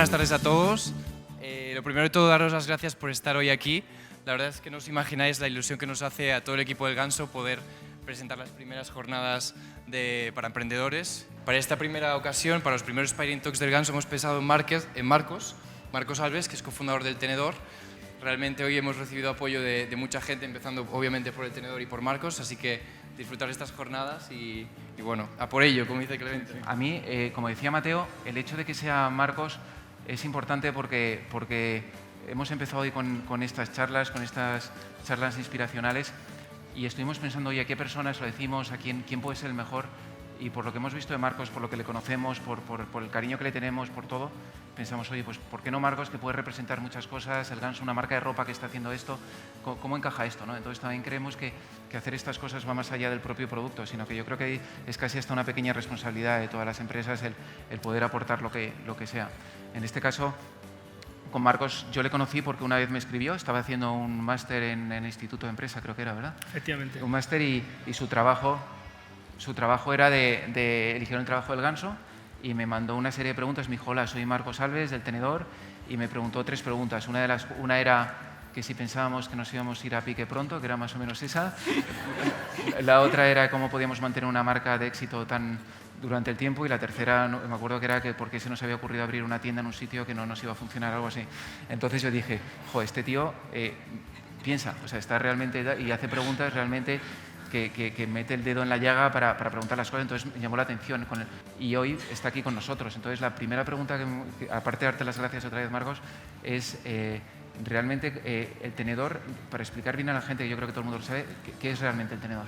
buenas tardes a todos. Lo primero de todo, daros las gracias por estar hoy aquí. La verdad es que no os imagináis la ilusión que nos hace a todo el equipo del Ganso poder presentar las primeras jornadas para emprendedores. Para esta primera ocasión, para los primeros Inspiring Talks del Ganso, hemos pensado en Marcos Alves, que es cofundador del Tenedor. Realmente hoy hemos recibido apoyo de mucha gente, empezando obviamente por el Tenedor y por Marcos, así que disfrutar de estas jornadas y bueno, a por ello, como dice Clemente. A mí, como decía Mateo, el hecho de que sea Marcos es importante porque hemos empezado hoy con estas charlas inspiracionales y estuvimos pensando, oye, ¿a qué personas lo decimos? ¿A quién puede ser el mejor? Y por lo que hemos visto de Marcos, por lo que le conocemos, por el cariño que le tenemos, por todo, pensamos, oye, pues ¿por qué no Marcos, que puede representar muchas cosas? El Ganso, una marca de ropa que está haciendo esto, ¿cómo encaja esto, no? Entonces también creemos que hacer estas cosas va más allá del propio producto, sino que yo creo que es casi hasta una pequeña responsabilidad de todas las empresas el poder aportar lo que sea. En este caso, con Marcos yo le conocí porque una vez me escribió, estaba haciendo un máster en el Instituto de Empresa, creo que era, ¿verdad? Efectivamente. Un máster y su trabajo era eligieron el trabajo del Ganso y me mandó una serie de preguntas. Me dijo, hola, soy Marcos Alves del Tenedor, y me preguntó 3 preguntas. Una era que si pensábamos que nos íbamos a ir a pique pronto, que era más o menos esa. La otra era cómo podíamos mantener una marca de éxito durante el tiempo, y la tercera, me acuerdo que era que por qué se nos había ocurrido abrir una tienda en un sitio que no nos iba a funcionar, algo así. Entonces yo dije, este tío piensa, o sea, está realmente y hace preguntas realmente que mete el dedo en la llaga para preguntar las cosas. Entonces me llamó la atención y hoy está aquí con nosotros. Entonces la primera pregunta, aparte de darte las gracias otra vez, Marcos, es realmente el Tenedor, para explicar bien a la gente, que yo creo que todo el mundo lo sabe, ¿qué es realmente el Tenedor?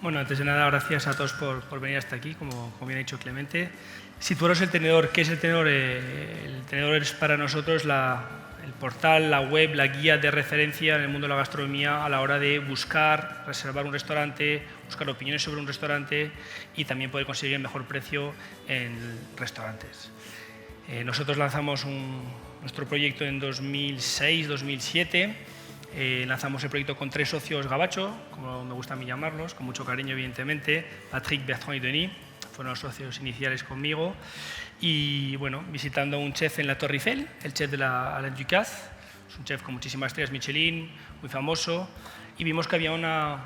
Bueno, antes de nada, gracias a todos por venir hasta aquí, como bien ha dicho Clemente. Situaros el Tenedor. ¿Qué es el Tenedor? El Tenedor es para nosotros el portal, la web, la guía de referencia en el mundo de la gastronomía a la hora de buscar, reservar un restaurante, buscar opiniones sobre un restaurante y también poder conseguir el mejor precio en restaurantes. Nosotros lanzamos nuestro proyecto en 2006-2007. Lanzamos el proyecto con 3 socios gabacho, como me gusta a mí llamarlos, con mucho cariño, evidentemente. Patrick, Bertrand y Denis fueron los socios iniciales conmigo. Y bueno, visitando a un chef en la Torre Eiffel, el chef de la Alain Ducasse, es un chef con muchísimas estrellas Michelin, muy famoso, y vimos que había una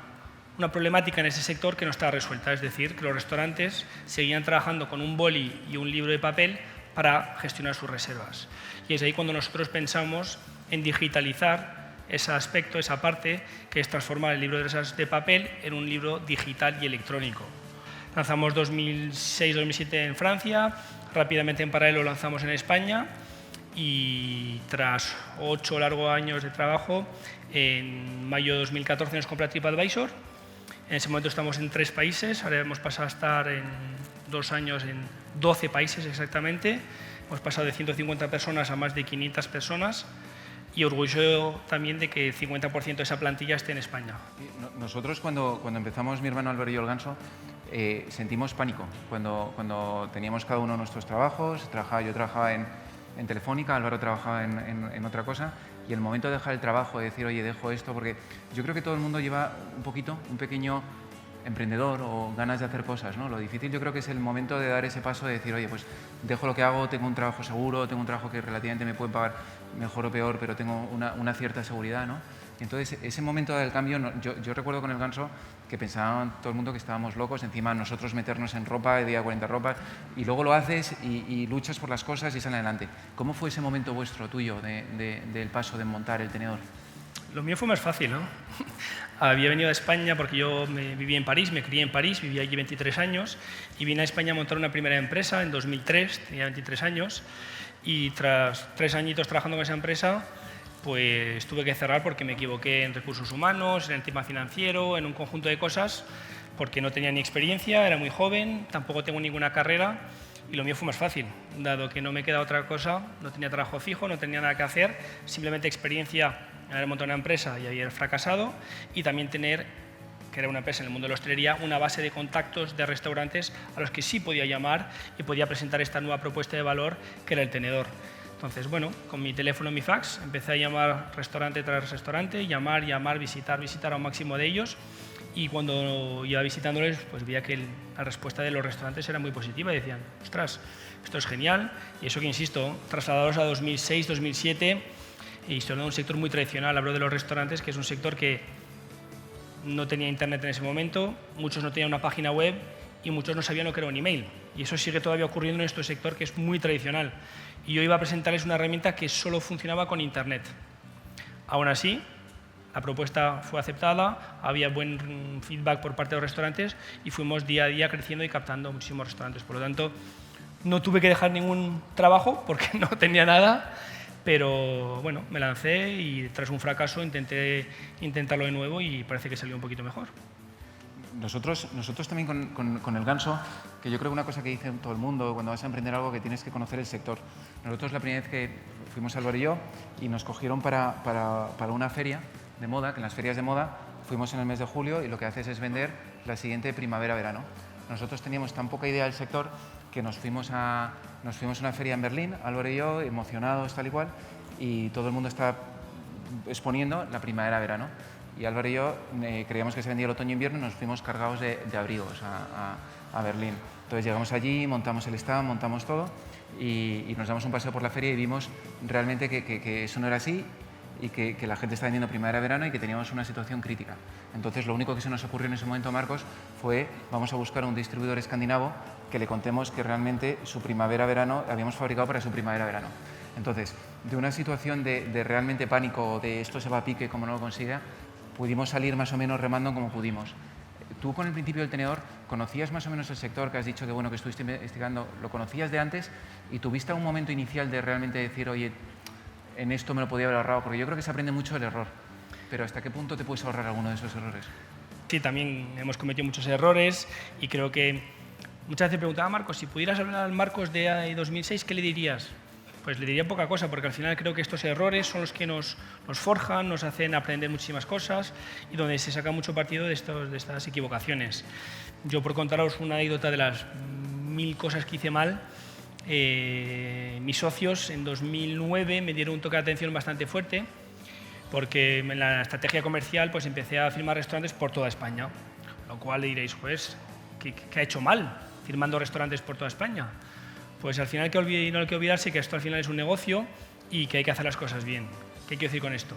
problemática en ese sector que no estaba resuelta, es decir, que los restaurantes seguían trabajando con un boli y un libro de papel para gestionar sus reservas. Y es ahí cuando nosotros pensamos en digitalizar ese aspecto, esa parte, que es transformar el libro de reservas de papel en un libro digital y electrónico. Lanzamos 2006-2007 en Francia, rápidamente en paralelo lanzamos en España y tras 8 largos años de trabajo, en mayo de 2014 nos compra TripAdvisor. En ese momento estamos en 3 países, ahora hemos pasado a estar en 2 años en 12 países exactamente. Hemos pasado de 150 personas a más de 500 personas y orgulloso también de que el 50% de esa plantilla esté en España. Nosotros cuando empezamos, mi hermano Álvaro y yo, el Ganso, sentimos pánico cuando teníamos cada uno nuestros trabajos. Yo trabajaba en Telefónica, Álvaro trabajaba en otra cosa, y el momento de dejar el trabajo, de decir, oye, dejo esto, porque yo creo que todo el mundo lleva un pequeño emprendedor o ganas de hacer cosas, ¿no? Lo difícil yo creo que es el momento de dar ese paso de decir, oye, pues dejo lo que hago, tengo un trabajo seguro, tengo un trabajo que relativamente me pueden pagar mejor o peor, pero tengo una cierta seguridad, ¿no? Entonces, ese momento del cambio, yo recuerdo con el Ganso que pensaban todo el mundo que estábamos locos, encima nosotros meternos en ropa, de día 40 ropas, y luego lo haces y luchas por las cosas y salen adelante. ¿Cómo fue ese momento vuestro, tuyo, del paso de montar el Tenedor? Lo mío fue más fácil, ¿no? Había venido a España porque yo vivía en París, me crié en París, viví allí 23 años y vine a España a montar una primera empresa en 2003, tenía 23 años, y tras 3 añitos trabajando en esa empresa, pues tuve que cerrar porque me equivoqué en recursos humanos, en el tema financiero, en un conjunto de cosas, porque no tenía ni experiencia, era muy joven, tampoco tengo ninguna carrera, y lo mío fue más fácil, dado que no me queda otra cosa, no tenía trabajo fijo, no tenía nada que hacer, simplemente experiencia en haber montado una empresa y haber fracasado, y también tener, que era una empresa en el mundo de la hostelería, una base de contactos de restaurantes a los que sí podía llamar y podía presentar esta nueva propuesta de valor que era el Tenedor. Entonces, bueno, con mi teléfono y mi fax empecé a llamar restaurante tras restaurante, llamar, visitar a un máximo de ellos, y cuando iba visitándoles, pues veía que la respuesta de los restaurantes era muy positiva y decían, ostras, esto es genial. Y eso que, insisto, trasladados a 2006, 2007, y estoy hablando de un sector muy tradicional, hablo de los restaurantes, que es un sector que no tenía internet en ese momento, muchos no tenían una página web y muchos no sabían lo que era un email. Y eso sigue todavía ocurriendo en nuestro sector, que es muy tradicional. Y yo iba a presentarles una herramienta que solo funcionaba con internet. Aún así, la propuesta fue aceptada, había buen feedback por parte de los restaurantes y fuimos día a día creciendo y captando muchísimos restaurantes. Por lo tanto, no tuve que dejar ningún trabajo porque no tenía nada, pero bueno, me lancé y tras un fracaso intenté intentarlo de nuevo y parece que salió un poquito mejor. Nosotros también con el Ganso, que yo creo que una cosa que dice todo el mundo cuando vas a emprender algo, que tienes que conocer el sector. Nosotros la primera vez que fuimos Álvaro y yo y nos cogieron para una feria de moda, que en las ferias de moda fuimos en el mes de julio y lo que haces es vender la siguiente primavera-verano. Nosotros teníamos tan poca idea del sector que nos fuimos a una feria en Berlín, Álvaro y yo, emocionados tal y cual, y todo el mundo está exponiendo la primavera-verano. Y Álvaro y yo creíamos que se vendía el otoño-invierno y nos fuimos cargados de abrigos a Berlín. Entonces llegamos allí, montamos el stand, montamos todo y nos damos un paseo por la feria y vimos realmente que eso no era así y que la gente estaba vendiendo primavera-verano y que teníamos una situación crítica. Entonces lo único que se nos ocurrió en ese momento, Marcos, fue vamos a buscar a un distribuidor escandinavo que le contemos que realmente su primavera-verano habíamos fabricado para su primavera-verano. Entonces, de una situación de realmente pánico, de esto se va a pique como no lo consiga, pudimos salir más o menos remando como pudimos. Tú con el principio del tenedor, ¿conocías más o menos el sector que has dicho que bueno que estuviste investigando? ¿Lo conocías de antes y tuviste un momento inicial de realmente decir, oye, en esto me lo podía haber ahorrado? Porque yo creo que se aprende mucho del error, pero ¿hasta qué punto te puedes ahorrar alguno de esos errores? Sí, también hemos cometido muchos errores y creo que muchas veces preguntaba a Marcos, si pudieras hablar al Marcos de 2006, ¿qué le dirías? Pues le diría poca cosa, porque al final creo que estos errores son los que nos forjan, nos hacen aprender muchísimas cosas y donde se saca mucho partido de estas equivocaciones. Yo, por contaros una anécdota de las 1000 cosas que hice mal, mis socios en 2009 me dieron un toque de atención bastante fuerte, porque en la estrategia comercial pues empecé a firmar restaurantes por toda España, lo cual le diréis, pues, ¿qué ha hecho mal firmando restaurantes por toda España? Pues al final no hay que olvidarse que esto al final es un negocio y que hay que hacer las cosas bien. ¿Qué quiero decir con esto?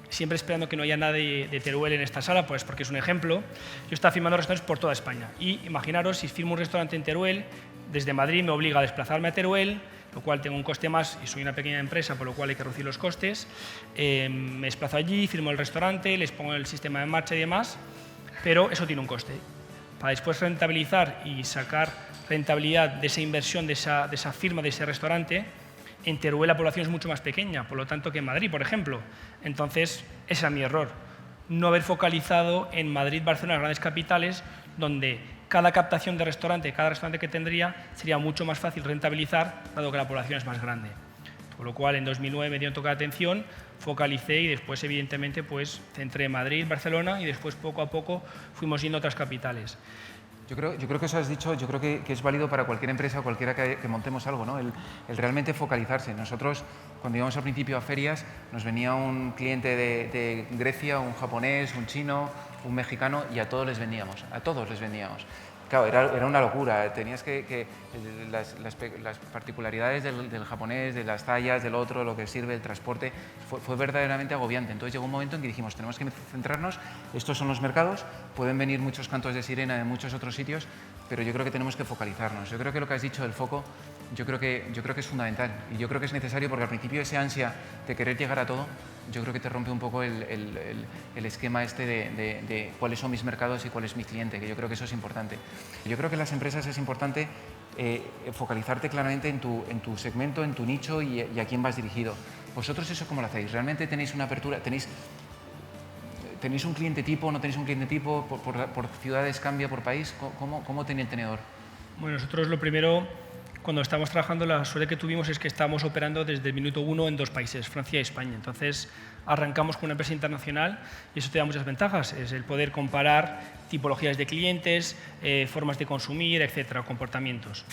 Siempre esperando que no haya nadie de Teruel en esta sala, pues porque es un ejemplo. Yo estaba firmando restaurantes por toda España y imaginaros, si firmo un restaurante en Teruel, desde Madrid me obliga a desplazarme a Teruel, lo cual tengo un coste más y soy una pequeña empresa, por lo cual hay que reducir los costes. Me desplazo allí, firmo el restaurante, les pongo el sistema en marcha y demás, pero eso tiene un coste. Para después rentabilizar y sacar rentabilidad de esa inversión, de esa firma, de ese restaurante, en Teruel la población es mucho más pequeña, por lo tanto que en Madrid, por ejemplo. Entonces, ese era mi error, no haber focalizado en Madrid, Barcelona, grandes capitales, donde cada captación de restaurante, cada restaurante que tendría, sería mucho más fácil rentabilizar, dado que la población es más grande. Por lo cual, en 2009 me dio un toque de atención, focalicé y después, evidentemente, pues, centré Madrid, Barcelona y después, poco a poco, fuimos yendo a otras capitales. Yo creo que eso has dicho, yo creo que es válido para cualquier empresa o cualquiera que montemos algo, ¿no? El realmente focalizarse. Nosotros, cuando íbamos al principio a ferias, nos venía un cliente de Grecia, un japonés, un chino, un mexicano y a todos les vendíamos, Claro, era una locura, tenías las particularidades del japonés, de las tallas, del otro, lo que sirve, el transporte, fue verdaderamente agobiante. Entonces llegó un momento en que dijimos, tenemos que centrarnos, estos son los mercados, pueden venir muchos cantos de sirena de muchos otros sitios, pero yo creo que tenemos que focalizarnos. Yo creo que lo que has dicho del foco, yo creo que es fundamental y yo creo que es necesario porque al principio esa ansia de querer llegar a todo, yo creo que te rompe un poco el esquema este de cuáles son mis mercados y cuál es mi cliente, que yo creo que eso es importante. Yo creo que en las empresas es importante focalizarte claramente en tu segmento, en tu nicho y a quién vas dirigido. ¿Vosotros eso cómo lo hacéis? ¿Realmente tenéis una apertura? ¿Tenéis un cliente tipo? ¿No tenéis un cliente tipo? ¿Por ciudades cambia por país? ¿Cómo tiene el tenedor? Bueno, nosotros lo primero, cuando estamos trabajando, la suerte que tuvimos es que estamos operando desde el minuto 1 en 2 países, Francia y España. Entonces, arrancamos con una empresa internacional y eso te da muchas ventajas. Es el poder comparar tipologías de clientes, formas de consumir, etcétera, comportamientos.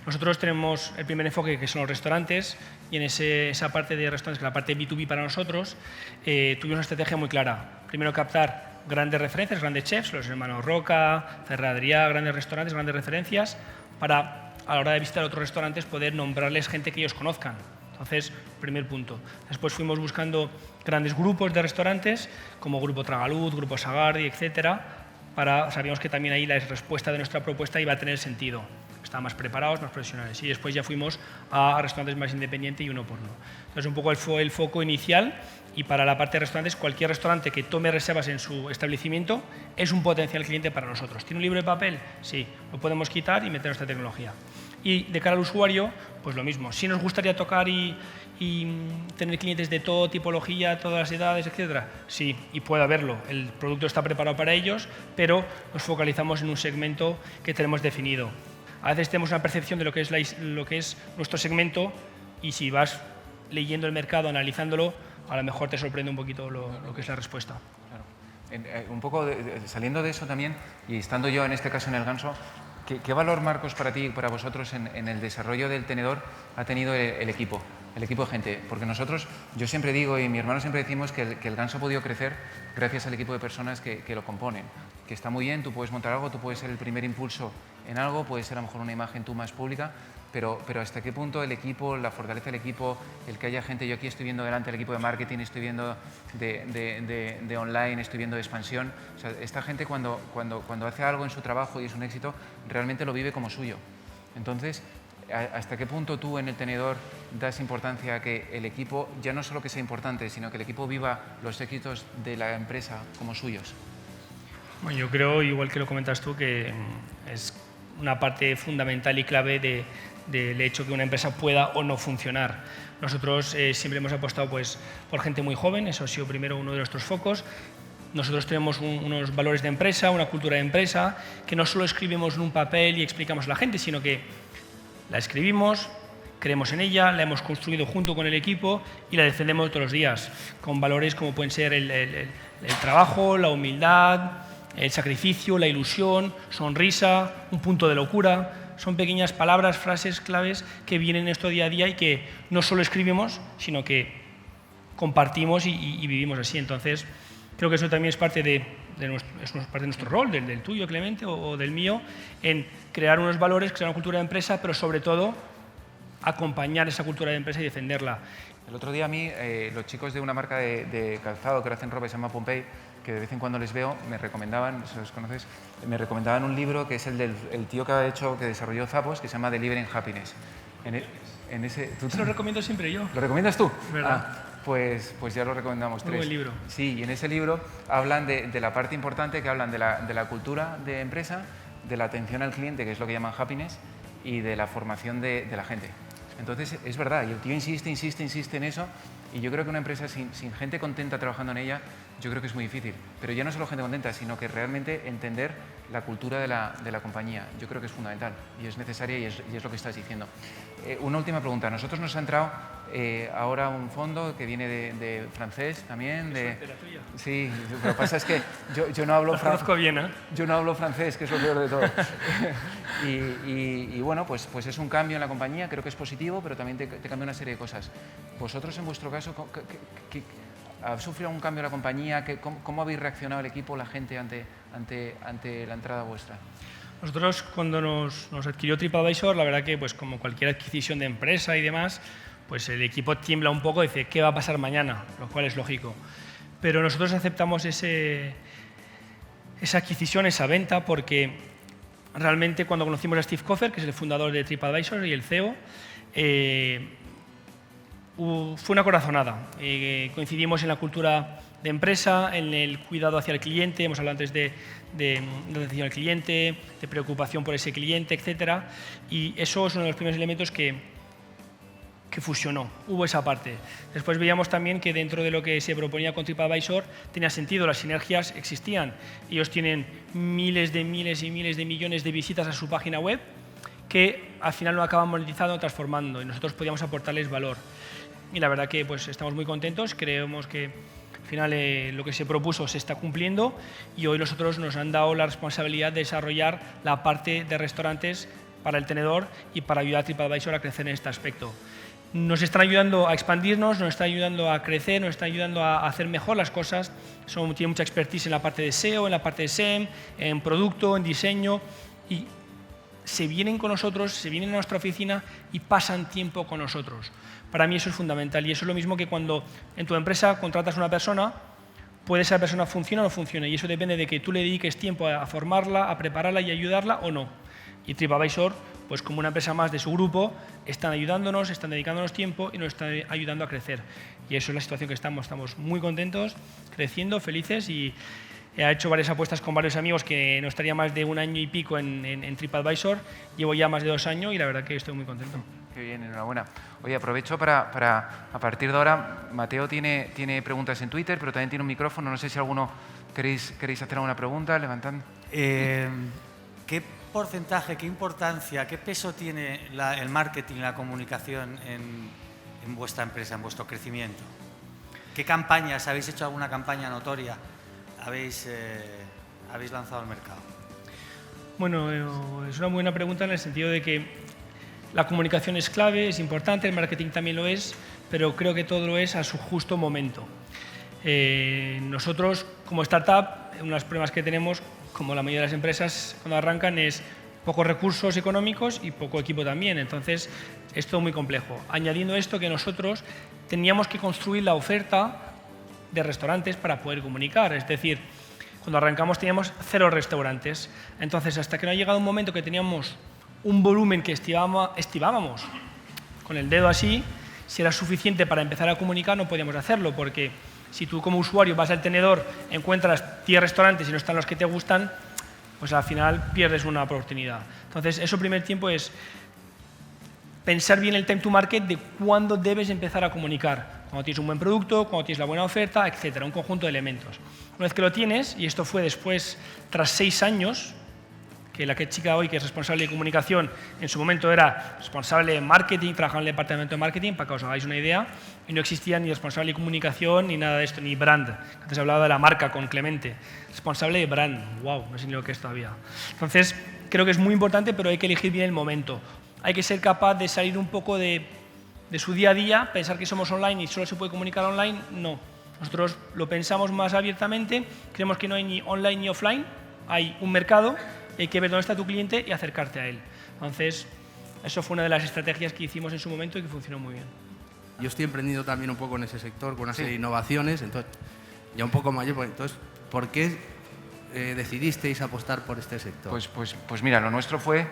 Nosotros tenemos el primer enfoque, que son los restaurantes, y en esa parte de restaurantes, que es la parte B2B para nosotros, tuvimos una estrategia muy clara. Primero, captar grandes referencias, grandes chefs, los hermanos Roca, Ferrer Adrià, grandes restaurantes, grandes referencias, para a la hora de visitar otros restaurantes poder nombrarles gente que ellos conozcan. Entonces, primer punto. Después fuimos buscando grandes grupos de restaurantes, como Grupo Tragaluz, Grupo Sagardi, etcétera, sabíamos que también ahí la respuesta de nuestra propuesta iba a tener sentido. Estaban más preparados, más profesionales. Y después ya fuimos a restaurantes más independientes y uno por uno. Entonces, un poco fue el foco inicial. Y para la parte de restaurantes, cualquier restaurante que tome reservas en su establecimiento es un potencial cliente para nosotros. ¿Tiene un libro de papel? Sí, lo podemos quitar y meter nuestra tecnología. Y de cara al usuario, pues lo mismo. Sí nos gustaría tocar y tener clientes de toda tipología, todas las edades, etcétera. Sí, y puede haberlo. El producto está preparado para ellos, pero nos focalizamos en un segmento que tenemos definido. A veces tenemos una percepción de lo que es nuestro segmento y si vas leyendo el mercado, analizándolo, a lo mejor te sorprende un poquito lo que es la respuesta. Claro. Un poco saliendo de eso también, y estando yo en este caso en el Ganso, ¿qué valor, Marcos, para ti y para vosotros en el desarrollo del tenedor ha tenido el equipo de gente? Porque nosotros, yo siempre digo y mi hermano siempre decimos que el Ganso ha podido crecer gracias al equipo de personas que lo componen. Que está muy bien, tú puedes montar algo, tú puedes ser el primer impulso en algo, puede ser a lo mejor una imagen tú más pública, pero hasta qué punto el equipo, la fortaleza del equipo, el que haya gente, yo aquí estoy viendo delante el equipo de marketing, estoy viendo de online, estoy viendo de expansión. O sea, esta gente cuando hace algo en su trabajo y es un éxito, realmente lo vive como suyo. Entonces, ¿hasta qué punto tú en el tenedor das importancia a que el equipo, ya no solo que sea importante, sino que el equipo viva los éxitos de la empresa como suyos? Bueno, yo creo, igual que lo comentas tú, que es una parte fundamental y clave del hecho que una empresa pueda o no funcionar. Nosotros siempre hemos apostado pues, por gente muy joven, eso ha sido primero uno de nuestros focos. Nosotros tenemos unos valores de empresa, una cultura de empresa, que no solo escribimos en un papel y explicamos a la gente, sino que la escribimos, creemos en ella, la hemos construido junto con el equipo y la defendemos todos los días, con valores como pueden ser el trabajo, la humildad, el sacrificio, la ilusión, sonrisa, un punto de locura. Son pequeñas palabras, frases claves que vienen en nuestro día a día y que no solo escribimos, sino que compartimos y vivimos así. Entonces, creo que eso también es parte de nuestro rol, del tuyo, Clemente, o del mío, en crear unos valores, crear una cultura de empresa, pero sobre todo acompañar esa cultura de empresa y defenderla. El otro día a mí, los chicos de una marca de calzado que hacen ropa, se llama Pompey, que de vez en cuando les veo, me recomendaban, si los conoces, me recomendaban un libro que es el del tío que desarrolló Zappos, que se llama Delivering Happiness. ¿Tú lo recomiendo siempre yo? ¿Lo recomiendas tú? ¿Verdad? Pues ya lo recomendamos. Muy buen libro. Sí, y en ese libro hablan de la parte importante, que hablan de la cultura de empresa, de la atención al cliente, que es lo que llaman happiness, y de la formación de la gente. Entonces, es verdad, y el tío insiste en eso, y yo creo que una empresa sin gente contenta trabajando en ella, yo creo que es muy difícil. Pero ya no solo gente contenta, sino que realmente entender la cultura de la compañía. Yo creo que es fundamental y es necesaria y es lo que estás diciendo. Una última pregunta. A nosotros nos ha entrado ahora un fondo que viene de francés también. ¿De la tuya? Sí, lo que pasa es que yo no hablo francés. Conozco bien, ¿eh? Yo no hablo francés, que es lo peor de todo. y bueno, pues es un cambio en la compañía, creo que es positivo, pero también te cambia una serie de cosas. Vosotros, en vuestro caso, ¿ha sufrido un cambio en la compañía? ¿Cómo habéis reaccionado el equipo, la gente, ante la entrada vuestra? Nosotros, cuando nos adquirió TripAdvisor, la verdad que, pues, como cualquier adquisición de empresa y demás, pues el equipo tiembla un poco y dice, ¿qué va a pasar mañana? Lo cual es lógico. Pero nosotros aceptamos esa adquisición, esa venta, porque realmente cuando conocimos a Steve Koffer, que es el fundador de TripAdvisor y el CEO, fue una corazonada. Coincidimos en la cultura de empresa, en el cuidado hacia el cliente, hemos hablado antes de atención al cliente, de preocupación por ese cliente, etc. Y eso es uno de los primeros elementos que fusionó, hubo esa parte. Después veíamos también que dentro de lo que se proponía con TripAdvisor tenía sentido, las sinergias existían. Ellos tienen miles y miles de millones de visitas a su página web que al final lo acaban monetizando, transformando, y nosotros podíamos aportarles valor. Y la verdad que pues, estamos muy contentos, creemos que al final lo que se propuso se está cumpliendo y hoy nosotros nos han dado la responsabilidad de desarrollar la parte de restaurantes para el tenedor y para ayudar a TripAdvisor a crecer en este aspecto. nos están ayudando a expandirnos, nos están ayudando a crecer, nos están ayudando a hacer mejor las cosas. Tienen mucha expertise en la parte de SEO, en la parte de SEM, en producto, en diseño, y se vienen con nosotros, se vienen a nuestra oficina y pasan tiempo con nosotros. Para mí eso es fundamental, y eso es lo mismo que cuando en tu empresa contratas a una persona, puede esa persona funciona o no funciona, y eso depende de que tú le dediques tiempo a formarla, a prepararla y ayudarla o no. Y TripAdvisor, pues como una empresa más de su grupo, están ayudándonos, están dedicándonos tiempo y nos están ayudando a crecer. Y eso es la situación que estamos muy contentos, creciendo, felices, y he hecho varias apuestas con varios amigos que no estaría más de 1 año y pico en TripAdvisor, llevo ya más de 2 años y la verdad que estoy muy contento. Qué bien, enhorabuena. Oye, aprovecho para a partir de ahora, Mateo tiene preguntas en Twitter, pero también tiene un micrófono, no sé si alguno queréis hacer alguna pregunta, levantad. ¿Qué porcentaje, qué importancia, qué peso tiene el marketing, la comunicación en vuestra empresa, en vuestro crecimiento? ¿Qué campañas, habéis hecho alguna campaña notoria, habéis lanzado al mercado? Bueno, es una buena pregunta en el sentido de que la comunicación es clave, es importante, el marketing también lo es, pero creo que todo lo es a su justo momento. Nosotros, como startup, uno de los problemas que tenemos, como la mayoría de las empresas cuando arrancan, es pocos recursos económicos y poco equipo también. Entonces, es todo muy complejo. Añadiendo esto, que nosotros teníamos que construir la oferta de restaurantes para poder comunicar. Es decir, cuando arrancamos teníamos 0 restaurantes. Entonces, hasta que no ha llegado un momento que teníamos un volumen que estimábamos con el dedo así, si era suficiente para empezar a comunicar, no podíamos hacerlo, porque si tú como usuario vas al tenedor, encuentras 10 restaurantes y no están los que te gustan, pues al final pierdes una oportunidad. Entonces, eso primer tiempo es pensar bien el time to market de cuándo debes empezar a comunicar. Cuando tienes un buen producto, cuando tienes la buena oferta, etcétera, un conjunto de elementos. Una vez que lo tienes, y esto fue después, tras 6 años, que la chica hoy, que es responsable de comunicación, en su momento era responsable de marketing, trabajaba en el departamento de marketing, para que os hagáis una idea, y no existía ni responsable de comunicación, ni nada de esto, ni brand. Antes hablaba de la marca con Clemente. Responsable de brand, wow, no sé ni lo que es todavía. Entonces, creo que es muy importante, pero hay que elegir bien el momento. Hay que ser capaz de salir un poco de su día a día, pensar que somos online y solo se puede comunicar online, no. Nosotros lo pensamos más abiertamente, creemos que no hay ni online ni offline, hay un mercado, hay que ver dónde está tu cliente y acercarte a él. Entonces, eso fue una de las estrategias que hicimos en su momento y que funcionó muy bien. Yo estoy emprendiendo también un poco en ese sector con una serie de innovaciones, entonces, ya un poco mayor, entonces, ¿por qué decidisteis apostar por este sector? Pues mira, lo nuestro fue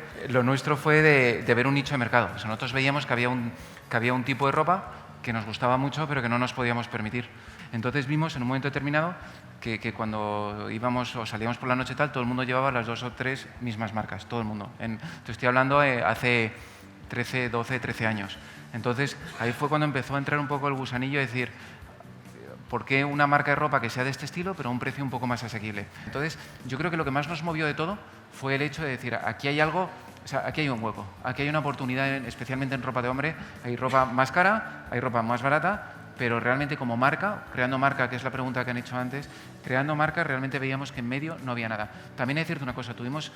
de ver un nicho de mercado. O sea, nosotros veíamos que había un tipo de ropa que nos gustaba mucho, pero que no nos podíamos permitir. Entonces vimos en un momento determinado que cuando íbamos o salíamos por la noche tal, todo el mundo llevaba las 2 o 3 mismas marcas, todo el mundo. Te estoy hablando hace 13 años. Entonces ahí fue cuando empezó a entrar un poco el gusanillo de decir, ¿por qué una marca de ropa que sea de este estilo, pero a un precio un poco más asequible? Entonces yo creo que lo que más nos movió de todo fue el hecho de decir, aquí hay algo, o sea, aquí hay un hueco, aquí hay una oportunidad, especialmente en ropa de hombre, hay ropa más cara, hay ropa más barata, pero realmente como marca, creando marca, que es la pregunta que han hecho antes, creando marca realmente veíamos que en medio no había nada. También hay que decirte una cosa, tuvimos,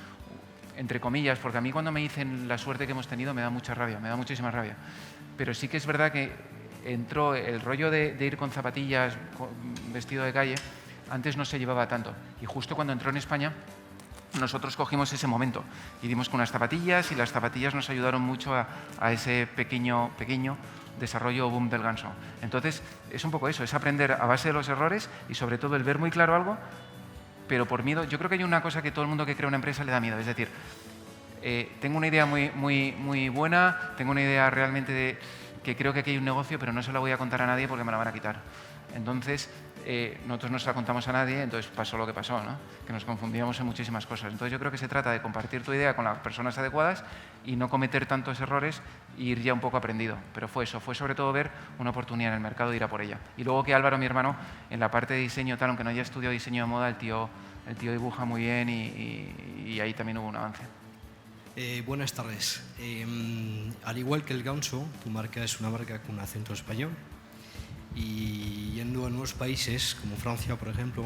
entre comillas, porque a mí cuando me dicen la suerte que hemos tenido me da mucha rabia, me da muchísima rabia, pero sí que es verdad que entró el rollo de ir con zapatillas, vestido de calle, antes no se llevaba tanto, y justo cuando entró en España, nosotros cogimos ese momento y dimos con unas zapatillas y las zapatillas nos ayudaron mucho a ese pequeño desarrollo o boom del ganso. Entonces, es un poco eso, es aprender a base de los errores y sobre todo el ver muy claro algo, pero por miedo. Yo creo que hay una cosa que todo el mundo que crea una empresa le da miedo, es decir, tengo una idea muy buena, tengo una idea realmente que creo que aquí hay un negocio, pero no se la voy a contar a nadie porque me la van a quitar. Entonces, nosotros no se la contamos a nadie, entonces pasó lo que pasó, ¿no? Que nos confundíamos en muchísimas cosas. Entonces yo creo que se trata de compartir tu idea con las personas adecuadas y no cometer tantos errores e ir ya un poco aprendido. Pero fue eso, fue sobre todo ver una oportunidad en el mercado e ir a por ella. Y luego que Álvaro, mi hermano, en la parte de diseño, tal, aunque no haya estudiado diseño de moda, el tío dibuja muy bien y ahí también hubo un avance. Buenas tardes. Al igual que el ganso, tu marca es una marca con acento español. Y yendo a nuevos países, como Francia, por ejemplo,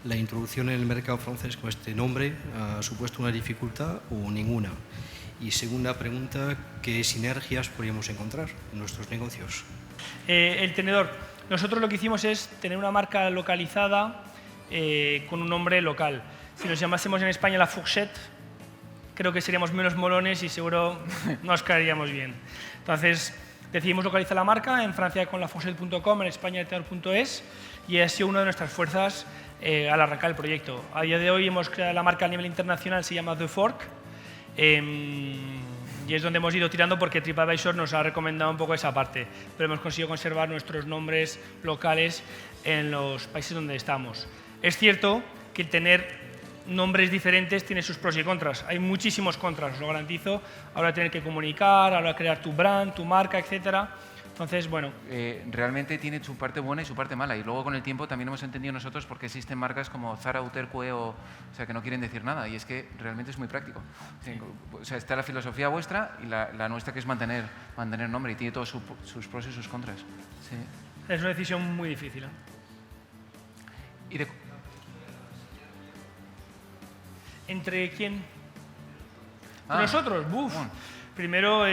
la introducción en el mercado francés con este nombre ha supuesto una dificultad o ninguna. Y segunda pregunta, ¿qué sinergias podríamos encontrar en nuestros negocios? El tenedor. Nosotros lo que hicimos es tener una marca localizada con un nombre local. Si nos llamásemos en España La Fourchette, creo que seríamos menos molones y seguro nos caeríamos bien. Entonces, decidimos localizar la marca en Francia con lafourchette.com, en España tenedor.es, y ha sido una de nuestras fuerzas al arrancar el proyecto. A día de hoy hemos creado la marca a nivel internacional, se llama The Fork, y es donde hemos ido tirando porque TripAdvisor nos ha recomendado un poco esa parte, pero hemos conseguido conservar nuestros nombres locales en los países donde estamos. Es cierto que el tener nombres diferentes tiene sus pros y contras. Hay muchísimos contras, os lo garantizo. Ahora tener que comunicar, ahora crear tu brand, tu marca, etcétera. Entonces, bueno. Realmente tiene su parte buena y su parte mala. Y luego con el tiempo también hemos entendido nosotros por qué existen marcas como Zara, Uterque o sea, que no quieren decir nada. Y es que realmente es muy práctico. Sí. O sea, está la filosofía vuestra y la nuestra, que es mantener nombre, y tiene todos sus pros y sus contras. Sí. Es una decisión muy difícil, ¿eh? Y ¿Entre quién? Ah, Nosotros, buf. Bueno. Primero,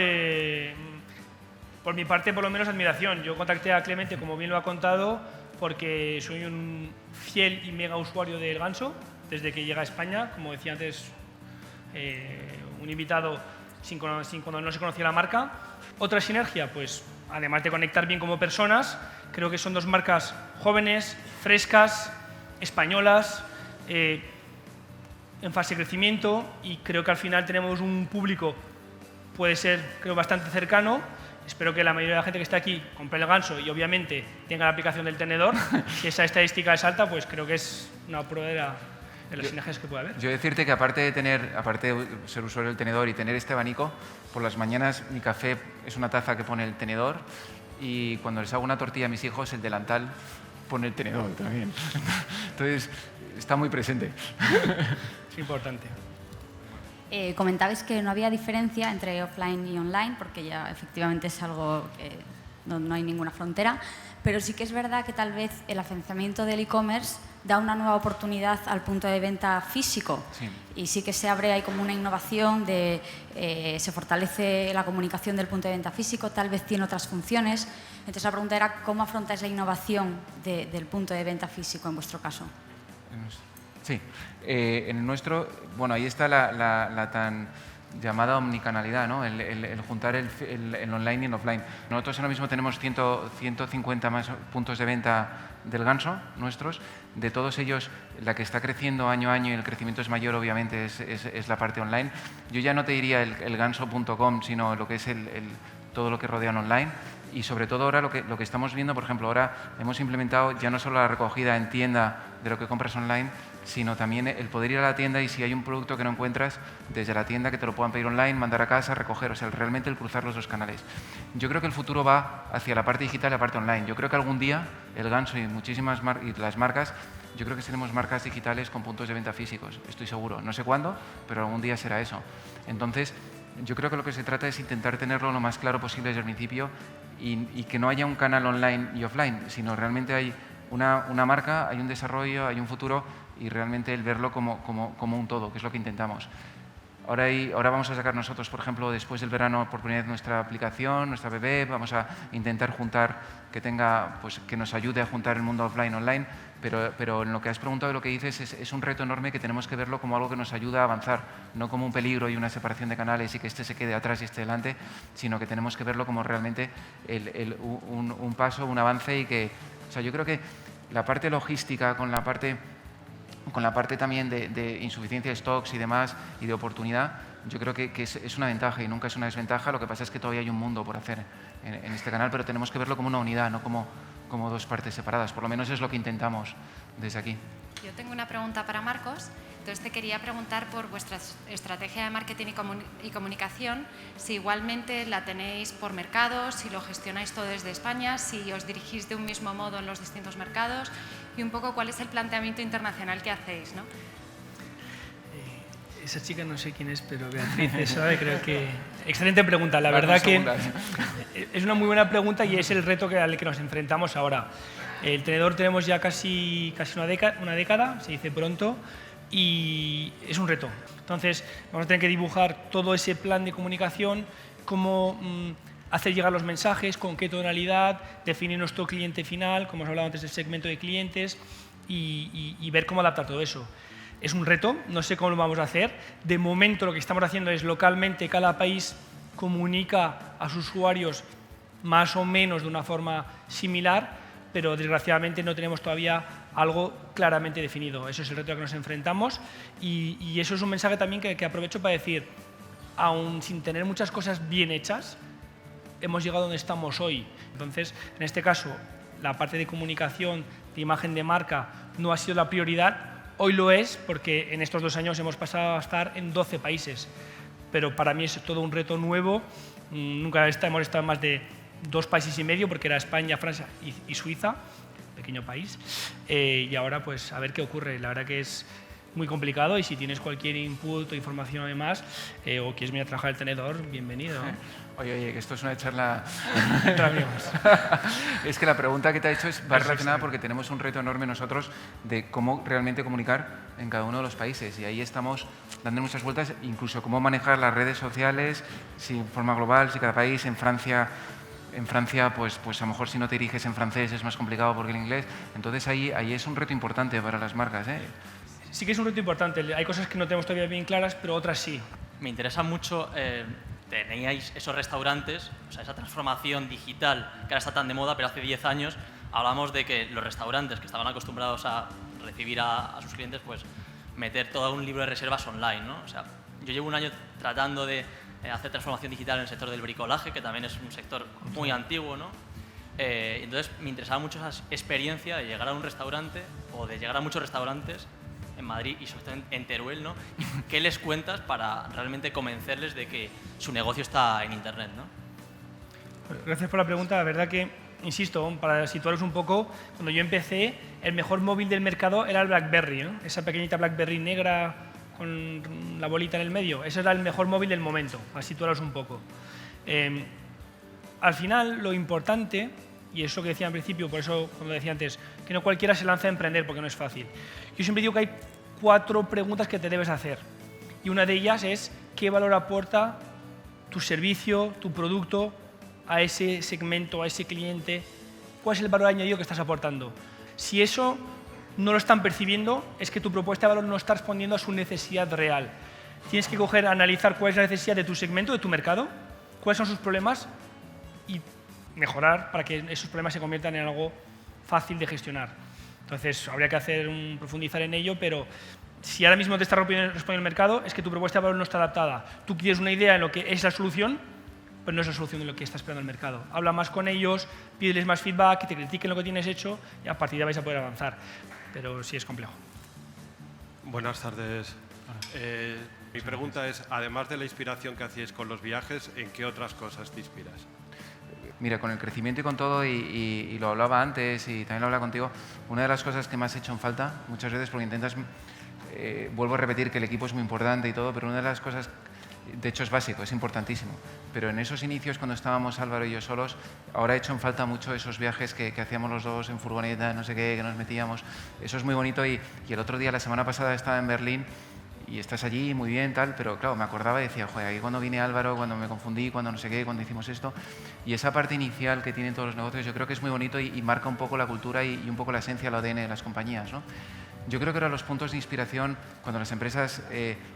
por mi parte, por lo menos, admiración. Yo contacté a Clemente, como bien lo ha contado, porque soy un fiel y mega usuario del Ganso desde que llega a España. Como decía antes, un invitado cuando no se conocía la marca. Otra sinergia, pues, además de conectar bien como personas, creo que son dos marcas jóvenes, frescas, españolas, en fase de crecimiento, y creo que al final tenemos un público, puede ser, creo, bastante cercano. Espero que la mayoría de la gente que está aquí compre el Ganso y obviamente tenga la aplicación del tenedor. Si esa estadística es alta, pues creo que es una prueba de las sinergias que puede haber. Yo decirte que aparte de ser usuario del tenedor y tener este abanico, por las mañanas mi café es una taza que pone el tenedor, y cuando les hago una tortilla a mis hijos, el delantal pone el tenedor también. Entonces, está muy presente. Es importante. Comentabais que no había diferencia entre offline y online, porque ya efectivamente es algo que no hay ninguna frontera, pero sí que es verdad que tal vez el afianzamiento del e-commerce da una nueva oportunidad al punto de venta físico. Sí. Y sí que se abre ahí como una innovación, se fortalece la comunicación del punto de venta físico, tal vez tiene otras funciones. Entonces la pregunta era, ¿cómo afrontáis la innovación del punto de venta físico en vuestro caso? Sí, en el nuestro, bueno, ahí está la tan llamada omnicanalidad, ¿no? El juntar el online y el offline. Nosotros ahora mismo tenemos 150 más puntos de venta del Ganso, nuestros. De todos ellos, la que está creciendo año a año y el crecimiento es mayor, obviamente, es la parte online. Yo ya no te diría el ganso.com, sino lo que es todo lo que rodea en online. Y sobre todo ahora lo que estamos viendo, por ejemplo, ahora hemos implementado ya no solo la recogida en tienda de lo que compras online, sino también el poder ir a la tienda y si hay un producto que no encuentras, desde la tienda que te lo puedan pedir online, mandar a casa, recoger, o sea, realmente el cruzar los dos canales. Yo creo que el futuro va hacia la parte digital y la parte online. Yo creo que algún día el Ganso y y las marcas, yo creo que seremos marcas digitales con puntos de venta físicos, estoy seguro. No sé cuándo, pero algún día será eso. Entonces, yo creo que lo que se trata es intentar tenerlo lo más claro posible desde el principio y que no haya un canal online y offline, sino realmente hay una marca, hay un desarrollo, hay un futuro, y realmente el verlo como un todo, que es lo que intentamos. Ahora vamos a sacar nosotros, por ejemplo, después del verano, por primera vez nuestra aplicación, nuestra web, vamos a intentar juntar, que nos ayude a juntar el mundo offline online, pero en lo que has preguntado y lo que dices es un reto enorme que tenemos que verlo como algo que nos ayuda a avanzar, no como un peligro y una separación de canales y que este se quede atrás y este delante, sino que tenemos que verlo como realmente un paso, un avance, y que, o sea, yo creo que la parte logística con la parte también de insuficiencia de stocks y demás, y de oportunidad, yo creo que es una ventaja y nunca es una desventaja. Lo que pasa es que todavía hay un mundo por hacer en este canal, pero tenemos que verlo como una unidad, no como dos partes separadas. Por lo menos es lo que intentamos desde aquí. Yo tengo una pregunta para Marcos. Entonces te quería preguntar por vuestra estrategia de marketing y comunicación, si igualmente la tenéis por mercados, si lo gestionáis todo desde España, si os dirigís de un mismo modo en los distintos mercados, y un poco cuál es el planteamiento internacional que hacéis, ¿no? Esa chica no sé quién es, pero Beatriz, ¿sabe? Creo que... Excelente pregunta. La verdad que es una muy buena pregunta y es el reto al que nos enfrentamos ahora. El tenedor tenemos ya casi una década, se dice pronto, y es un reto. Entonces, vamos a tener que dibujar todo ese plan de comunicación, cómo hacer llegar los mensajes, con qué tonalidad, definir nuestro cliente final, como os hablaba antes del segmento de clientes, y ver cómo adaptar todo eso. Es un reto, no sé cómo lo vamos a hacer. De momento lo que estamos haciendo es localmente cada país comunica a sus usuarios más o menos de una forma similar, pero desgraciadamente no tenemos todavía algo claramente definido. Eso es el reto al que nos enfrentamos y eso es un mensaje también que aprovecho para decir, aun sin tener muchas cosas bien hechas, hemos llegado donde estamos hoy. Entonces, en este caso, la parte de comunicación, de imagen de marca, no ha sido la prioridad. Hoy lo es porque en estos 2 años hemos pasado a estar en 12 países. Pero para mí es todo un reto nuevo. Nunca hemos estado en más de 2 países y medio, porque era España, Francia y Suiza, pequeño país. Y ahora, pues, a ver qué ocurre. La verdad que es muy complicado y si tienes cualquier input o información además o quieres venir a trabajar el tenedor, bienvenido. Oye, que esto es una charla... Entre amigos. Es que la pregunta que te ha hecho va relacionada porque tenemos un reto enorme nosotros de cómo realmente comunicar en cada uno de los países y ahí estamos dando muchas vueltas, incluso cómo manejar las redes sociales, si en forma global, si cada país, en Francia, pues a lo mejor si no te diriges en francés es más complicado porque el inglés, entonces ahí es un reto importante para las marcas, ¿eh? Sí que es un reto importante, hay cosas que no tenemos todavía bien claras, pero otras sí. Me interesa mucho, teníais esos restaurantes, o sea, esa transformación digital que ahora está tan de moda, pero hace 10 años hablamos de que los restaurantes que estaban acostumbrados a recibir a sus clientes, pues meter todo un libro de reservas online, ¿no? O sea, yo llevo un año tratando de hacer transformación digital en el sector del bricolaje, que también es un sector muy antiguo, ¿no? Entonces me interesaba mucho esa experiencia de llegar a un restaurante o de llegar a muchos restaurantes en Madrid y sobre todo en Teruel, ¿no? ¿Qué les cuentas para realmente convencerles de que su negocio está en Internet, ¿no? Gracias por la pregunta. La verdad que, insisto, para situaros un poco, cuando yo empecé, el mejor móvil del mercado era el BlackBerry, ¿no? Esa pequeñita BlackBerry negra con la bolita en el medio. Ese era el mejor móvil del momento, para situaros un poco. Al final, lo importante, y eso que decía al principio, por eso cuando decía antes, que no cualquiera se lanza a emprender porque no es fácil. Yo siempre digo que hay 4 preguntas que te debes hacer. Y una de ellas es qué valor aporta tu servicio, tu producto a ese segmento, a ese cliente. ¿Cuál es el valor añadido que estás aportando? Si eso no lo están percibiendo, es que tu propuesta de valor no está respondiendo a su necesidad real. Tienes que analizar cuál es la necesidad de tu segmento, de tu mercado, cuáles son sus problemas y mejorar para que esos problemas se conviertan en algo fácil de gestionar. Entonces, habría que profundizar en ello, pero si ahora mismo te está respondiendo el mercado, es que tu propuesta de valor no está adaptada. Tú tienes una idea en lo que es la solución, pero no es la solución de lo que está esperando el mercado. Habla más con ellos, pídeles más feedback, que te critiquen lo que tienes hecho y a partir de ahí vais a poder avanzar. Pero sí es complejo. Buenas tardes. Mi pregunta es, además de la inspiración que hacéis con los viajes, ¿en qué otras cosas te inspiras? Mira, con el crecimiento y con todo, y lo hablaba antes y también lo hablaba contigo, una de las cosas que me has hecho en falta muchas veces, porque intentas, vuelvo a repetir que el equipo es muy importante y todo, pero una de las cosas, de hecho es básico, es importantísimo, pero en esos inicios cuando estábamos Álvaro y yo solos, ahora he hecho en falta mucho esos viajes que hacíamos los dos en furgoneta, no sé qué, que nos metíamos, eso es muy bonito y el otro día, la semana pasada, estaba en Berlín y estás allí, muy bien, tal, pero claro, me acordaba y decía, joder, aquí cuando vine Álvaro, cuando me confundí, cuando no sé qué, cuando hicimos esto, y esa parte inicial que tienen todos los negocios, yo creo que es muy bonito y marca un poco la cultura y un poco la esencia, el ADN de las compañías, ¿no? Yo creo que ahora los puntos de inspiración, cuando las empresas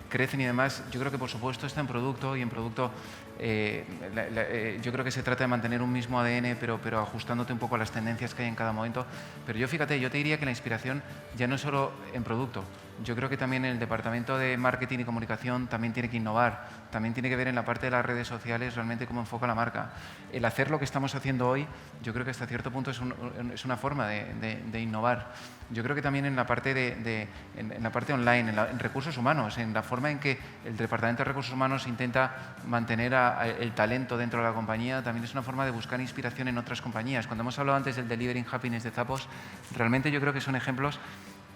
crecen y demás, yo creo que por supuesto está en producto y en producto yo creo que se trata de mantener un mismo ADN, pero ajustándote un poco a las tendencias que hay en cada momento. Pero yo fíjate, yo te diría que la inspiración ya no es solo en producto. Yo creo que también el departamento de marketing y comunicación también tiene que innovar, también tiene que ver en la parte de las redes sociales realmente cómo enfoca la marca. El hacer lo que estamos haciendo hoy, yo creo que hasta cierto punto es una forma de innovar. Yo creo que también en la parte, en la parte online, en recursos humanos, en la forma en que el departamento de recursos humanos intenta mantener el talento dentro de la compañía, también es una forma de buscar inspiración en otras compañías. Cuando hemos hablado antes del Delivering Happiness de Zappos, realmente yo creo que son ejemplos.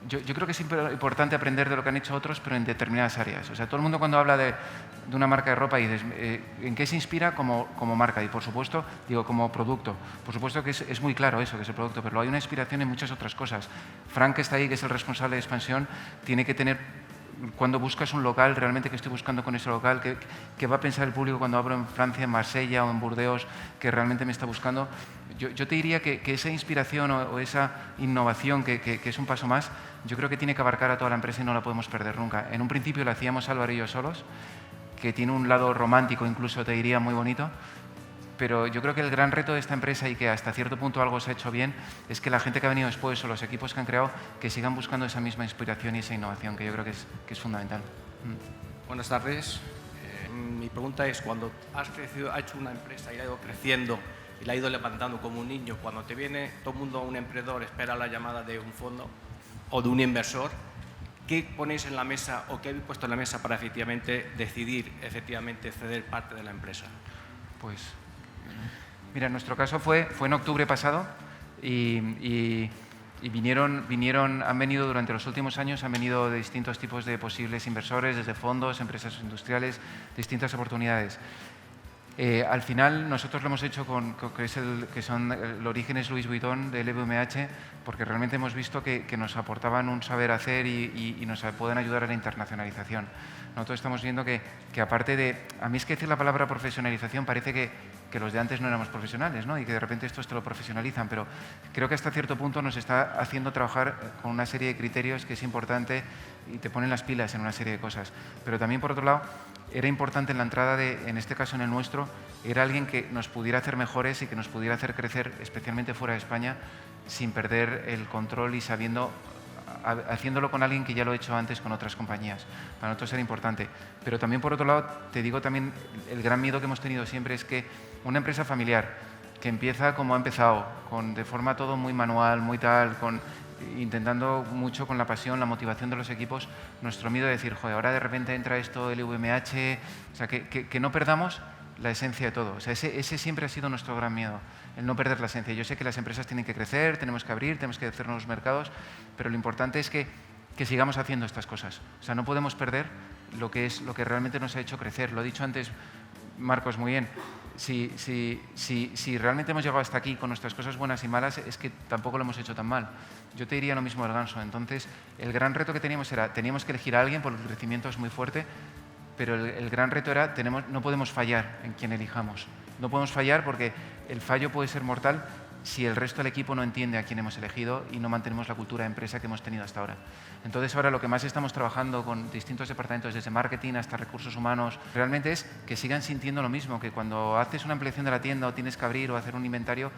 Yo creo que es importante aprender de lo que han hecho otros, pero en determinadas áreas. O sea, todo el mundo cuando habla de una marca de ropa y dices, ¿en qué se inspira como marca? Y por supuesto, digo, como producto. Por supuesto que es muy claro eso, que es el producto, pero hay una inspiración en muchas otras cosas. Frank, que está ahí, que es el responsable de expansión, tiene que tener cuando buscas un local, realmente qué estoy buscando con ese local, qué va a pensar el público cuando abro en Francia, en Marsella o en Burdeos, que realmente me está buscando. Yo te diría que esa inspiración o esa innovación, que es un paso más, yo creo que tiene que abarcar a toda la empresa y no la podemos perder nunca. En un principio lo hacíamos Álvaro y yo solos, que tiene un lado romántico, incluso te diría muy bonito, pero yo creo que el gran reto de esta empresa, y que hasta cierto punto algo se ha hecho bien, es que la gente que ha venido después o los equipos que han creado, que sigan buscando esa misma inspiración y esa innovación, que yo creo que es fundamental. Buenas tardes. Mi pregunta es, cuando has hecho una empresa y ha ido creciendo y la ha ido levantando como un niño, cuando te viene todo el mundo, un emprendedor, espera la llamada de un fondo o de un inversor, ¿qué ponéis en la mesa o qué habéis puesto en la mesa para efectivamente decidir ceder parte de la empresa? Pues, mira, en nuestro caso fue en octubre pasado y han venido durante los últimos años, han venido de distintos tipos de posibles inversores, desde fondos, empresas industriales, distintas oportunidades. Al final nosotros lo hemos hecho el origen es Louis Vuitton del LVMH, porque realmente hemos visto que nos aportaban un saber hacer y nos pueden ayudar a la internacionalización. Nosotros estamos viendo que aparte de, a mí es que decir la palabra profesionalización parece que los de antes no éramos profesionales, ¿no? Y que de repente esto te lo profesionalizan, pero creo que hasta cierto punto nos está haciendo trabajar con una serie de criterios que es importante y te ponen las pilas en una serie de cosas. Pero también, por otro lado, era importante en la entrada en este caso en el nuestro, era alguien que nos pudiera hacer mejores y que nos pudiera hacer crecer, especialmente fuera de España, sin perder el control y haciéndolo con alguien que ya lo ha hecho antes con otras compañías. Para nosotros era importante. Pero también, por otro lado, te digo también, el gran miedo que hemos tenido siempre es que una empresa familiar que empieza como ha empezado, de forma todo muy manual, muy tal, intentando mucho con la pasión, la motivación de los equipos, nuestro miedo de decir, joder, ahora de repente entra esto, el VMH, o sea, que no perdamos la esencia de todo. O sea, ese siempre ha sido nuestro gran miedo, el no perder la esencia. Yo sé que las empresas tienen que crecer, tenemos que abrir, tenemos que hacer nuevos mercados, pero lo importante es que sigamos haciendo estas cosas. O sea, no podemos perder lo que realmente nos ha hecho crecer. Lo ha dicho antes Marcos muy bien. Si realmente hemos llegado hasta aquí con nuestras cosas buenas y malas, es que tampoco lo hemos hecho tan mal. Yo te diría lo mismo del Ganso. Entonces, el gran reto que teníamos teníamos que elegir a alguien porque el crecimiento es muy fuerte, pero el gran reto era, no podemos fallar en quien elijamos. No podemos fallar porque el fallo puede ser mortal si el resto del equipo no entiende a quién hemos elegido y no mantenemos la cultura de empresa que hemos tenido hasta ahora. Entonces, ahora lo que más estamos trabajando con distintos departamentos, desde marketing hasta recursos humanos, realmente es que sigan sintiendo lo mismo, que cuando haces una ampliación de la tienda o tienes que abrir o hacer un inventario,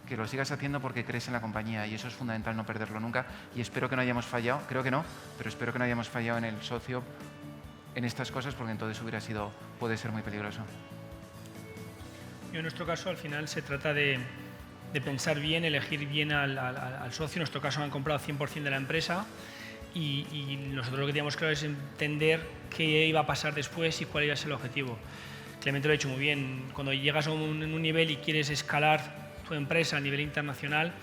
que lo sigas haciendo porque crees en la compañía, y eso es fundamental, no perderlo nunca. Y espero que no hayamos fallado, creo que no, pero espero que no hayamos fallado en el socio en estas cosas, porque entonces puede ser muy peligroso. En nuestro caso, al final, se trata de pensar bien, elegir bien al socio. En nuestro caso han comprado 100% de la empresa y nosotros lo que teníamos claro es entender qué iba a pasar después y cuál iba a ser el objetivo. Clemente lo ha dicho muy bien, cuando llegas a un nivel y quieres escalar tu empresa a nivel internacional,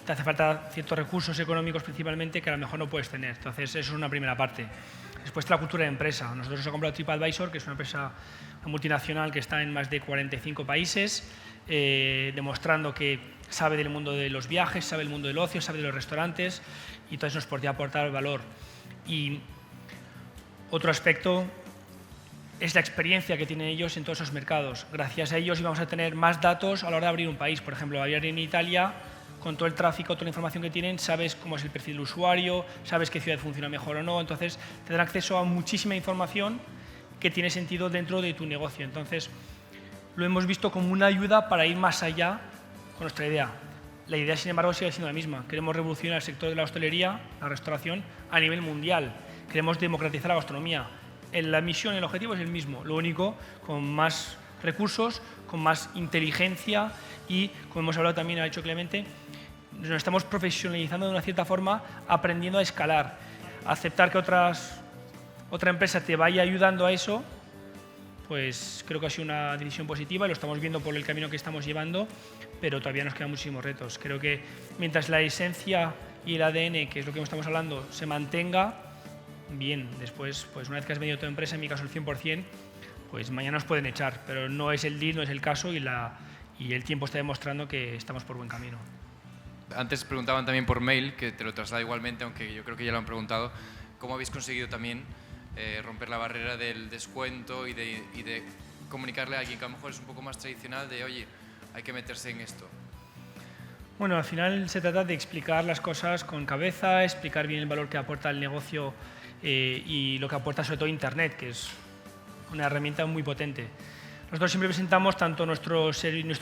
te hace falta ciertos recursos económicos principalmente que a lo mejor no puedes tener. Entonces, eso es una primera parte. Después está la cultura de empresa. Nosotros hemos comprado TripAdvisor, que es una empresa multinacional que está en más de 45 países, demostrando que sabe del mundo de los viajes, sabe del mundo del ocio, sabe de los restaurantes, y entonces nos podría aportar valor. Y otro aspecto es la experiencia que tienen ellos en todos esos mercados. Gracias a ellos íbamos a tener más datos a la hora de abrir un país. Por ejemplo, abrir en Italia, con todo el tráfico, toda la información que tienen, sabes cómo es el perfil del usuario, sabes qué ciudad funciona mejor o no, entonces te dan acceso a muchísima información que tiene sentido dentro de tu negocio. Entonces, lo hemos visto como una ayuda para ir más allá con nuestra idea. La idea, sin embargo, sigue siendo la misma. Queremos revolucionar el sector de la hostelería, la restauración, a nivel mundial. Queremos democratizar la gastronomía. La misión, el objetivo es el mismo, lo único con más recursos, con más inteligencia y, como hemos hablado también, ha dicho Clemente, nos estamos profesionalizando de una cierta forma, aprendiendo a escalar, a aceptar que otra empresa te vaya ayudando a eso. Pues creo que ha sido una decisión positiva y lo estamos viendo por el camino que estamos llevando, pero todavía nos quedan muchísimos retos. Creo que mientras la esencia y el ADN, que es lo que estamos hablando, se mantenga, bien. Después, pues una vez que has vendido tu empresa, en mi caso el 100%, pues mañana nos pueden echar, pero no es el deal, no es el caso y el tiempo está demostrando que estamos por buen camino. Antes preguntaban también por mail, que te lo traslado igualmente, aunque yo creo que ya lo han preguntado. cómo habéis conseguido también romper la barrera del descuento y de comunicarle a alguien que a lo mejor es un poco más tradicional de, oye, hay que meterse en esto. Bueno, al final se trata de explicar las cosas con cabeza, explicar bien el valor que aporta el negocio y lo que aporta sobre todo Internet, que es una herramienta muy potente. Nosotros siempre presentamos tanto nuestro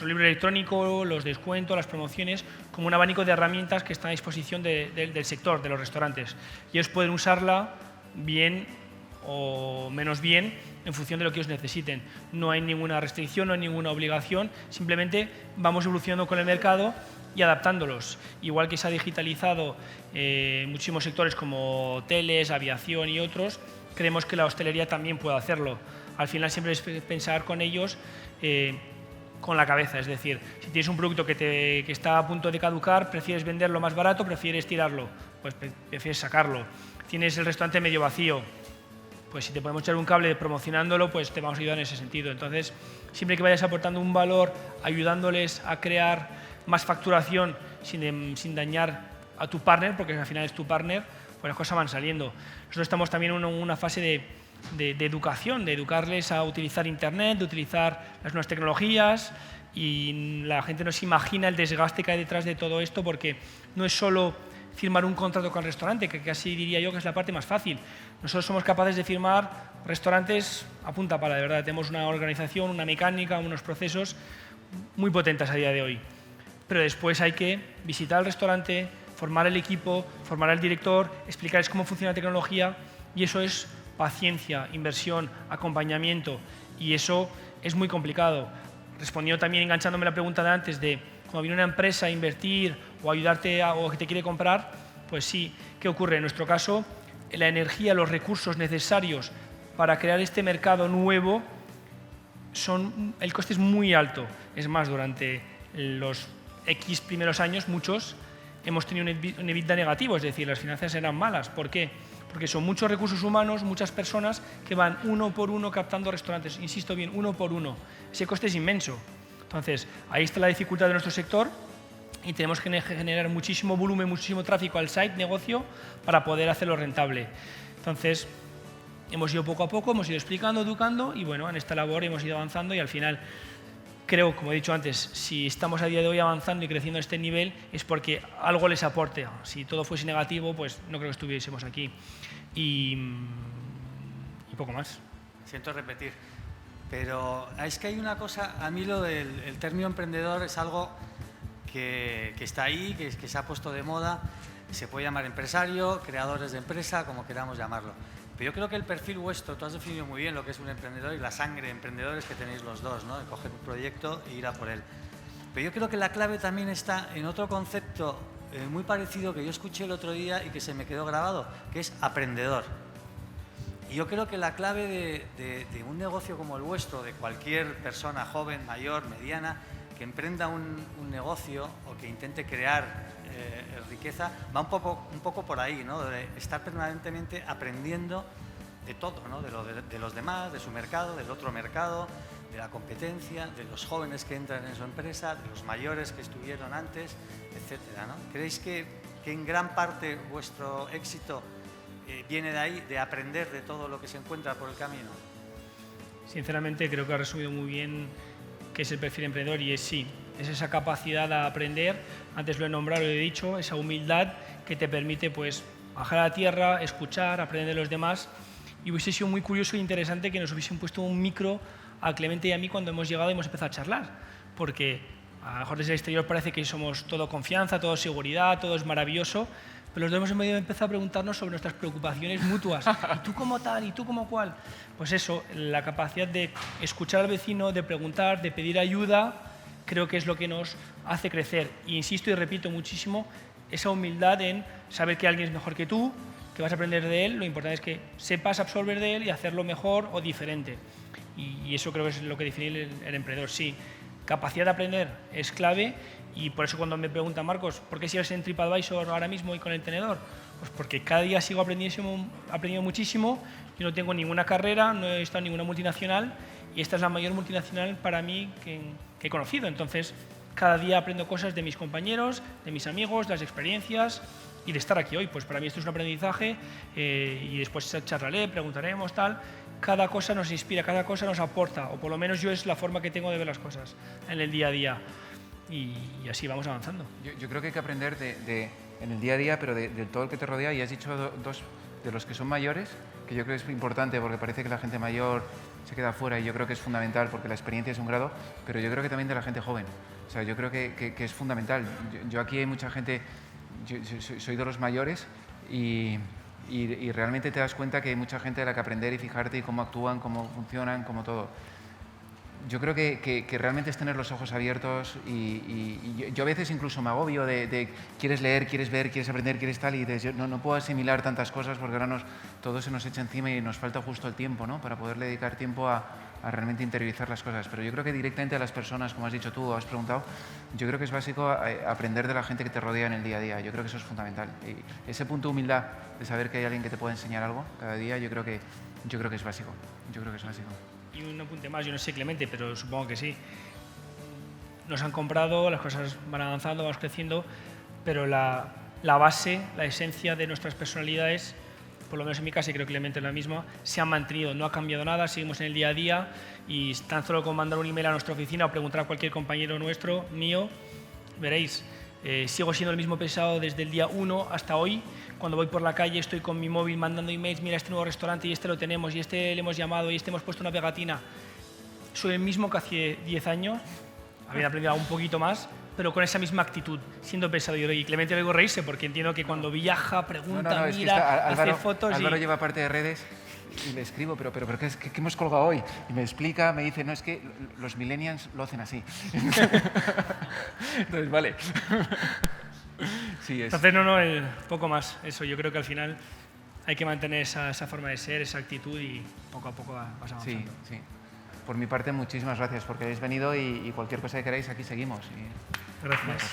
libro electrónico, los descuentos, las promociones, como un abanico de herramientas que están a disposición del sector, de los restaurantes. Y ellos pueden usarla bien o menos bien en función de lo que ellos necesiten. No hay ninguna restricción, no hay ninguna obligación, simplemente vamos evolucionando con el mercado y adaptándolos. Igual que se ha digitalizado muchísimos sectores como hoteles, aviación y otros, creemos que la hostelería también puede hacerlo. Al final siempre es pensar con ellos con la cabeza, es decir, si tienes un producto que está a punto de caducar, prefieres venderlo más barato, prefieres tirarlo, pues prefieres sacarlo. Tienes el restaurante medio vacío, pues si te podemos echar un cable promocionándolo, pues te vamos a ayudar en ese sentido. Entonces, siempre que vayas aportando un valor, ayudándoles a crear más facturación sin dañar a tu partner, porque al final es tu partner, pues las cosas van saliendo. Nosotros estamos también en una fase de educación, de educarles a utilizar Internet, de utilizar las nuevas tecnologías, y la gente no se imagina el desgaste que hay detrás de todo esto, porque no es solo firmar un contrato con el restaurante, que casi diría yo que es la parte más fácil. Nosotros somos capaces de firmar restaurantes a punta pala, de verdad. Tenemos una organización, una mecánica, unos procesos muy potentes a día de hoy. Pero después hay que visitar el restaurante, formar el equipo, formar al director, explicarles cómo funciona la tecnología, y eso es paciencia, inversión, acompañamiento, y eso es muy complicado. Respondiendo también, enganchándome la pregunta de antes, de cuando viene una empresa a invertir o ayudarte o que te quiere comprar, pues sí, ¿qué ocurre? En nuestro caso, la energía, los recursos necesarios para crear este mercado nuevo, el coste es muy alto. Es más, durante los X primeros años, muchos hemos tenido un EBITDA negativo, es decir, las finanzas eran malas. ¿Por qué? Porque son muchos recursos humanos, muchas personas que van uno por uno captando restaurantes. Insisto bien, uno por uno. Ese coste es inmenso. Entonces, ahí está la dificultad de nuestro sector, y tenemos que generar muchísimo volumen, muchísimo tráfico al site, negocio, para poder hacerlo rentable. Entonces, hemos ido poco a poco, hemos ido explicando, educando, y bueno, en esta labor hemos ido avanzando, y al final creo, como he dicho antes, si estamos a día de hoy avanzando y creciendo a este nivel es porque algo les aporte. Si todo fuese negativo, pues no creo que estuviésemos aquí. Y poco más. Siento repetir, pero es que hay una cosa, a mí lo del término emprendedor es algo que está ahí, que se ha puesto de moda, se puede llamar empresario, creadores de empresa, como queramos llamarlo. Pero yo creo que el perfil vuestro, tú has definido muy bien lo que es un emprendedor y la sangre de emprendedores que tenéis los dos, ¿no? De coger un proyecto e ir a por él. Pero yo creo que la clave también está en otro concepto muy parecido que yo escuché el otro día y que se me quedó grabado, que es aprendedor. Y yo creo que la clave de un negocio como el vuestro, de cualquier persona joven, mayor, mediana, que emprenda un negocio o que intente crear riqueza, va un poco por ahí, ¿no? De estar permanentemente aprendiendo de todo, ¿no? De los demás, de su mercado, del otro mercado, de la competencia, de los jóvenes que entran en su empresa, de los mayores que estuvieron antes, etcétera, ¿no? ¿Creéis que en gran parte vuestro éxito viene de ahí, de aprender de todo lo que se encuentra por el camino? Sinceramente creo que ha resumido muy bien qué es el perfil emprendedor, y es esa capacidad de aprender, antes lo he nombrado, lo he dicho, esa humildad que te permite pues bajar a la tierra, escuchar, aprender de los demás. Y hubiese sido muy curioso e interesante que nos hubiesen puesto un micro a Clemente y a mí cuando hemos llegado y hemos empezado a charlar, porque a lo mejor desde el exterior parece que somos todo confianza, todo seguridad, todo es maravilloso, pero los dos hemos empezado a preguntarnos sobre nuestras preocupaciones mutuas. ¿Y tú cómo tal? ¿Y tú cómo cual? Pues eso, la capacidad de escuchar al vecino, de preguntar, de pedir ayuda, creo que es lo que nos hace crecer. Y insisto y repito muchísimo, esa humildad en saber que alguien es mejor que tú, que vas a aprender de él, lo importante es que sepas absorber de él y hacerlo mejor o diferente. Y eso creo que es lo que define el emprendedor. Sí, capacidad de aprender es clave, y por eso cuando me preguntan, Marcos, ¿por qué sigues en TripAdvisor ahora mismo y con el tenedor? Pues porque cada día sigo aprendiendo muchísimo. Yo no tengo ninguna carrera, no he estado en ninguna multinacional, y esta es la mayor multinacional para mí que he conocido. Entonces, cada día aprendo cosas de mis compañeros, de mis amigos, de las experiencias, y de estar aquí hoy. Pues para mí esto es un aprendizaje y después charlaré, preguntaremos, tal. Cada cosa nos inspira, cada cosa nos aporta, o por lo menos yo es la forma que tengo de ver las cosas en el día a día y así vamos avanzando. Yo creo que hay que aprender en el día a día, pero de todo el que te rodea, y has dicho dos de los que son mayores, que yo creo que es importante porque parece que la gente mayor se queda fuera y yo creo que es fundamental porque la experiencia es un grado, pero yo creo que también de la gente joven. O sea, yo creo que es fundamental. Yo aquí hay mucha gente, yo soy de los mayores y realmente te das cuenta que hay mucha gente de la que aprender y fijarte y cómo actúan, cómo funcionan, cómo todo. Yo creo que realmente es tener los ojos abiertos y yo a veces incluso me agobio de quieres leer, quieres ver, quieres aprender, quieres tal y dices, no puedo asimilar tantas cosas porque ahora todo se nos echa encima y nos falta justo el tiempo, ¿no? Para poder dedicar tiempo a realmente interiorizar las cosas. Pero yo creo que directamente a las personas, como has dicho tú o has preguntado, yo creo que es básico aprender de la gente que te rodea en el día a día. Yo creo que eso es fundamental. Y ese punto de humildad de saber que hay alguien que te puede enseñar algo cada día, yo creo que es básico. Yo creo que es básico. Y un apunte más, yo no sé, Clemente, pero supongo que sí. Nos han comprado, las cosas van avanzando, vamos creciendo, pero la base, la esencia de nuestras personalidades, por lo menos en mi caso, y creo que Clemente es la misma, se han mantenido, no ha cambiado nada, seguimos en el día a día y tan solo con mandar un email a nuestra oficina o preguntar a cualquier compañero nuestro, mío, veréis, sigo siendo el mismo pesado desde el día 1 hasta hoy. Cuando voy por la calle estoy con mi móvil mandando emails, mira este nuevo restaurante y este lo tenemos y este le hemos llamado y este hemos puesto una pegatina. Soy el mismo que hace 10 años, había aprendido un poquito más, pero con esa misma actitud, siendo pesado. Y Clemente le digo reírse porque entiendo que cuando viaja, pregunta, mira, hace fotos Álvaro lleva parte de redes y le escribo, pero ¿qué hemos colgado hoy? Y me explica, me dice, no, es que los millennials lo hacen así. Entonces, vale. Sí, entonces, poco más. Eso, yo creo que al final hay que mantener esa forma de ser, esa actitud y poco a poco vas avanzando. Sí. Por mi parte, muchísimas gracias porque habéis venido y cualquier cosa que queráis, aquí seguimos. Gracias.